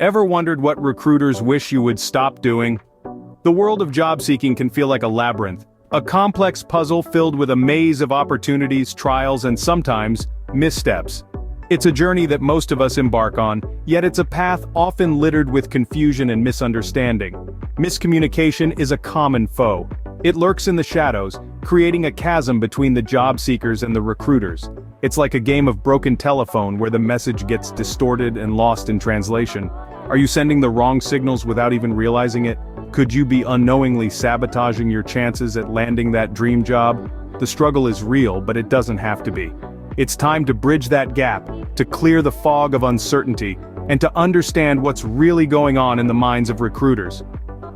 Ever wondered what recruiters wish you would stop doing? The world of job seeking can feel like a labyrinth, a complex puzzle filled with a maze of opportunities, trials, and sometimes, missteps. It's a journey that most of us embark on, yet it's a path often littered with confusion and misunderstanding. Miscommunication is a common foe. It lurks in the shadows, creating a chasm between the job seekers and the recruiters. It's like a game of broken telephone where the message gets distorted and lost in translation. Are you sending the wrong signals without even realizing it? Could you be unknowingly sabotaging your chances at landing that dream job? The struggle is real, but it doesn't have to be. It's time to bridge that gap, to clear the fog of uncertainty, and to understand what's really going on in the minds of recruiters.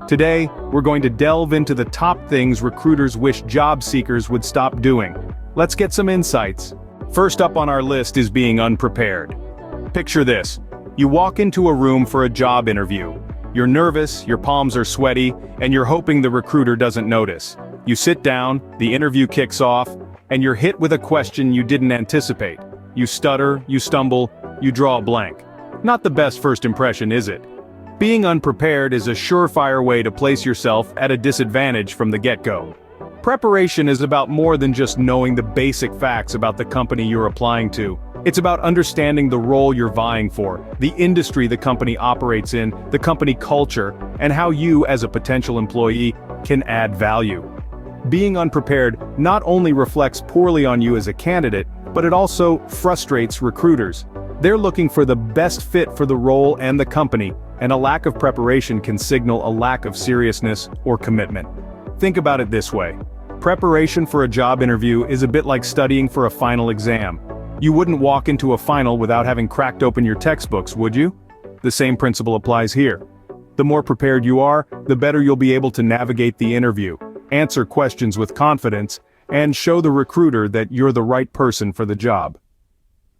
Today, we're going to delve into the top things recruiters wish job seekers would stop doing. Let's get some insights. First up on our list is being unprepared. Picture this. You walk into a room for a job interview. You're nervous, your palms are sweaty, and you're hoping the recruiter doesn't notice. You sit down, the interview kicks off, and you're hit with a question you didn't anticipate. You stutter, you stumble, you draw a blank. Not the best first impression, is it? Being unprepared is a surefire way to place yourself at a disadvantage from the get-go. Preparation is about more than just knowing the basic facts about the company you're applying to. It's about understanding the role you're vying for, the industry the company operates in, the company culture, and how you, as a potential employee, can add value. Being unprepared not only reflects poorly on you as a candidate, but it also frustrates recruiters. They're looking for the best fit for the role and the company, and a lack of preparation can signal a lack of seriousness or commitment. Think about it this way. Preparation for a job interview is a bit like studying for a final exam. You wouldn't walk into a final without having cracked open your textbooks, would you? The same principle applies here. The more prepared you are, the better you'll be able to navigate the interview, answer questions with confidence, and show the recruiter that you're the right person for the job.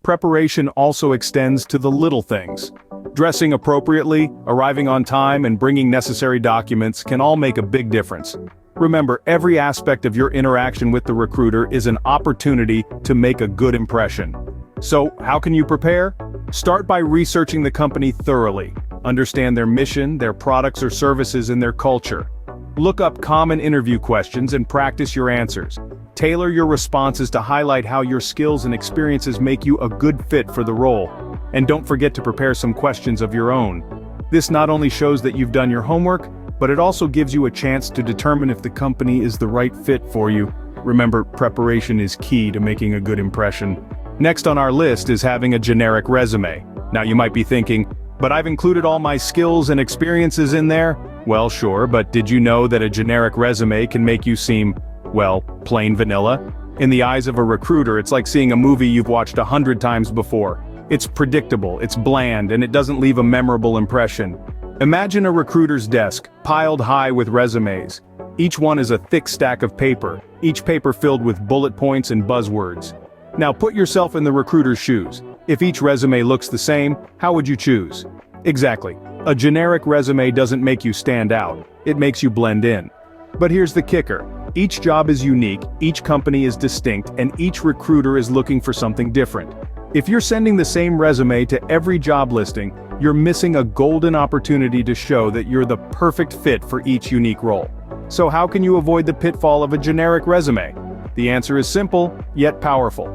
Preparation also extends to the little things. Dressing appropriately, arriving on time, and bringing necessary documents can all make a big difference. Remember, every aspect of your interaction with the recruiter is an opportunity to make a good impression. So, how can you prepare? Start by researching the company thoroughly. Understand their mission, their products or services, and their culture. Look up common interview questions and practice your answers. Tailor your responses to highlight how your skills and experiences make you a good fit for the role. And don't forget to prepare some questions of your own. This not only shows that you've done your homework, but it also gives you a chance to determine if the company is the right fit for you. Remember, preparation is key to making a good impression. Next on our list is having a generic resume. Now you might be thinking, but I've included all my skills and experiences in there? Well, sure, but did you know that a generic resume can make you seem, well, plain vanilla? In the eyes of a recruiter, it's like seeing a movie you've watched 100 times before. It's predictable, it's bland, and it doesn't leave a memorable impression. Imagine a recruiter's desk, piled high with resumes. Each one is a thick stack of paper, each paper filled with bullet points and buzzwords. Now put yourself in the recruiter's shoes. If each resume looks the same, how would you choose? Exactly. A generic resume doesn't make you stand out, it makes you blend in. But here's the kicker. Each job is unique, each company is distinct, and each recruiter is looking for something different. If you're sending the same resume to every job listing, you're missing a golden opportunity to show that you're the perfect fit for each unique role. So how can you avoid the pitfall of a generic resume? The answer is simple, yet powerful.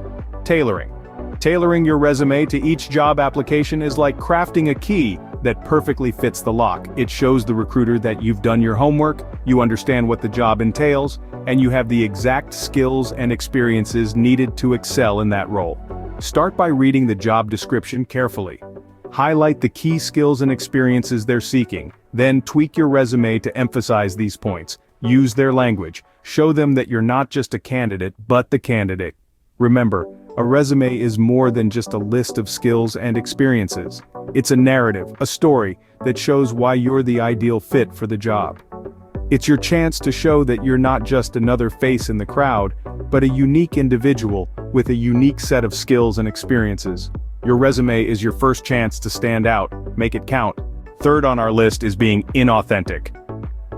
Tailoring. Tailoring your resume to each job application is like crafting a key that perfectly fits the lock. It shows the recruiter that you've done your homework, you understand what the job entails, and you have the exact skills and experiences needed to excel in that role. Start by reading the job description carefully. Highlight the key skills and experiences they're seeking, then tweak your resume to emphasize these points. Use their language. Show them that you're not just a candidate, but the candidate. Remember, a resume is more than just a list of skills and experiences. It's a narrative, a story, that shows why you're the ideal fit for the job. It's your chance to show that you're not just another face in the crowd, but a unique individual with a unique set of skills and experiences. Your resume is your first chance to stand out. Make it count. Third on our list is being inauthentic.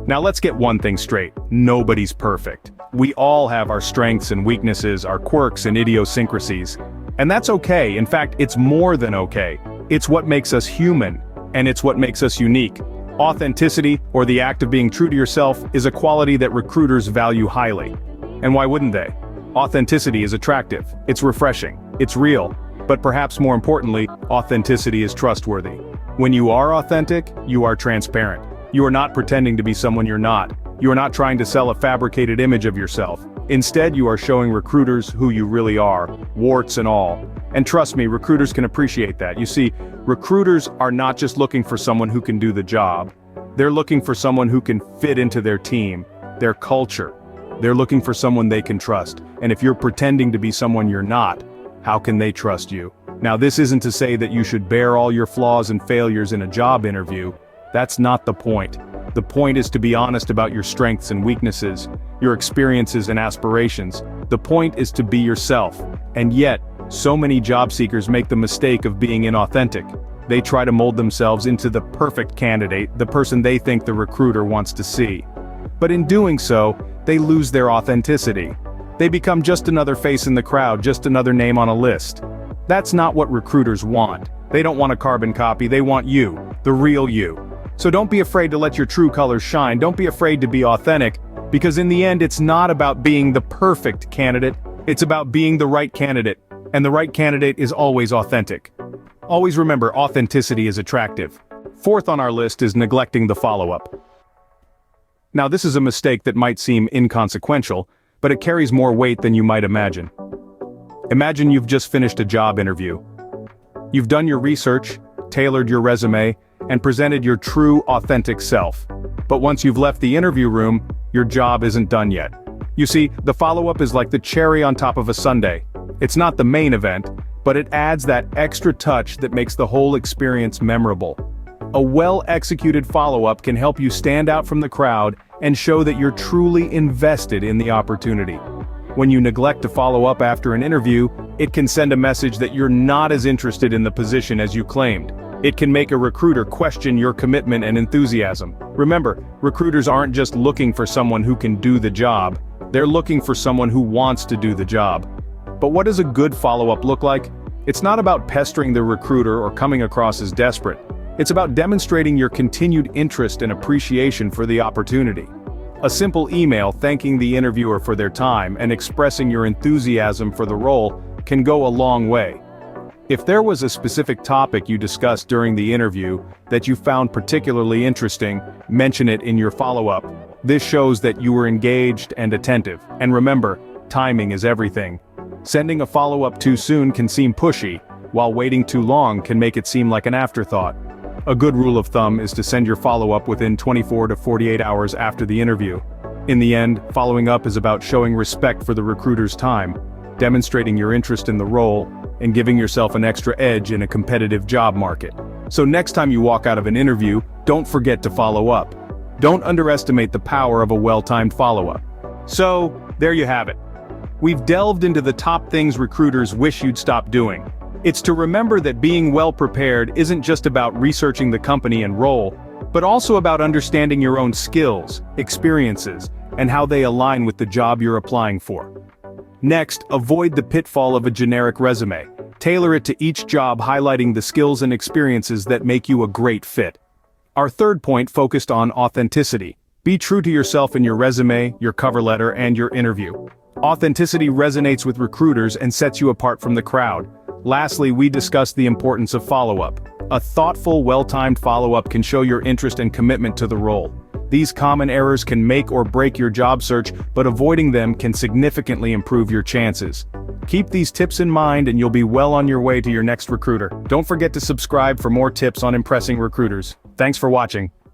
Now let's get one thing straight. Nobody's perfect. We all have our strengths and weaknesses, our quirks and idiosyncrasies. And that's okay. In fact, it's more than okay. It's what makes us human. And it's what makes us unique. Authenticity, or the act of being true to yourself, is a quality that recruiters value highly. And why wouldn't they? Authenticity is attractive, it's refreshing, it's real, but perhaps more importantly, authenticity is trustworthy. When you are authentic, you are transparent. You are not pretending to be someone you're not. You are not trying to sell a fabricated image of yourself. Instead, you are showing recruiters who you really are, warts and all. And trust me, recruiters can appreciate that. You see, recruiters are not just looking for someone who can do the job. They're looking for someone who can fit into their team, their culture. They're looking for someone they can trust. And if you're pretending to be someone you're not, how can they trust you? Now, this isn't to say that you should bear all your flaws and failures in a job interview. That's not the point. The point is to be honest about your strengths and weaknesses, your experiences and aspirations. The point is to be yourself. And yet, so many job seekers make the mistake of being inauthentic. They try to mold themselves into the perfect candidate, the person they think the recruiter wants to see. But in doing so, they lose their authenticity. They become just another face in the crowd, just another name on a list. That's not what recruiters want. They don't want a carbon copy, they want you, the real you. So don't be afraid to let your true colors shine, don't be afraid to be authentic, because in the end it's not about being the perfect candidate, it's about being the right candidate, and the right candidate is always authentic. Always remember, authenticity is attractive. Fourth on our list is neglecting the follow-up. Now this is a mistake that might seem inconsequential, but it carries more weight than you might imagine. Imagine you've just finished a job interview. You've done your research, tailored your resume, and presented your true, authentic self. But once you've left the interview room, your job isn't done yet. You see, the follow-up is like the cherry on top of a sundae. It's not the main event, but it adds that extra touch that makes the whole experience memorable. A well-executed follow-up can help you stand out from the crowd and show that you're truly invested in the opportunity. When you neglect to follow up after an interview, it can send a message that you're not as interested in the position as you claimed. It can make a recruiter question your commitment and enthusiasm. Remember, recruiters aren't just looking for someone who can do the job, they're looking for someone who wants to do the job. But what does a good follow-up look like? It's not about pestering the recruiter or coming across as desperate. It's about demonstrating your continued interest and appreciation for the opportunity. A simple email thanking the interviewer for their time and expressing your enthusiasm for the role can go a long way. If there was a specific topic you discussed during the interview that you found particularly interesting, mention it in your follow-up. This shows that you were engaged and attentive. And remember, timing is everything. Sending a follow-up too soon can seem pushy, while waiting too long can make it seem like an afterthought. A good rule of thumb is to send your follow-up within 24 to 48 hours after the interview. In the end, following up is about showing respect for the recruiter's time, demonstrating your interest in the role, and giving yourself an extra edge in a competitive job market. So next time you walk out of an interview, don't forget to follow up. Don't underestimate the power of a well-timed follow-up. So, there you have it. We've delved into the top things recruiters wish you'd stop doing. It's to remember that being well-prepared isn't just about researching the company and role, but also about understanding your own skills, experiences, and how they align with the job you're applying for. Next, avoid the pitfall of a generic resume. Tailor it to each job, highlighting the skills and experiences that make you a great fit. Our third point focused on authenticity. Be true to yourself in your resume, your cover letter, and your interview. Authenticity resonates with recruiters and sets you apart from the crowd. Lastly, we discussed the importance of follow-up. A thoughtful, well-timed follow-up can show your interest and commitment to the role. These common errors can make or break your job search, but avoiding them can significantly improve your chances. Keep these tips in mind and you'll be well on your way to your next recruiter. Don't forget to subscribe for more tips on impressing recruiters. Thanks for watching.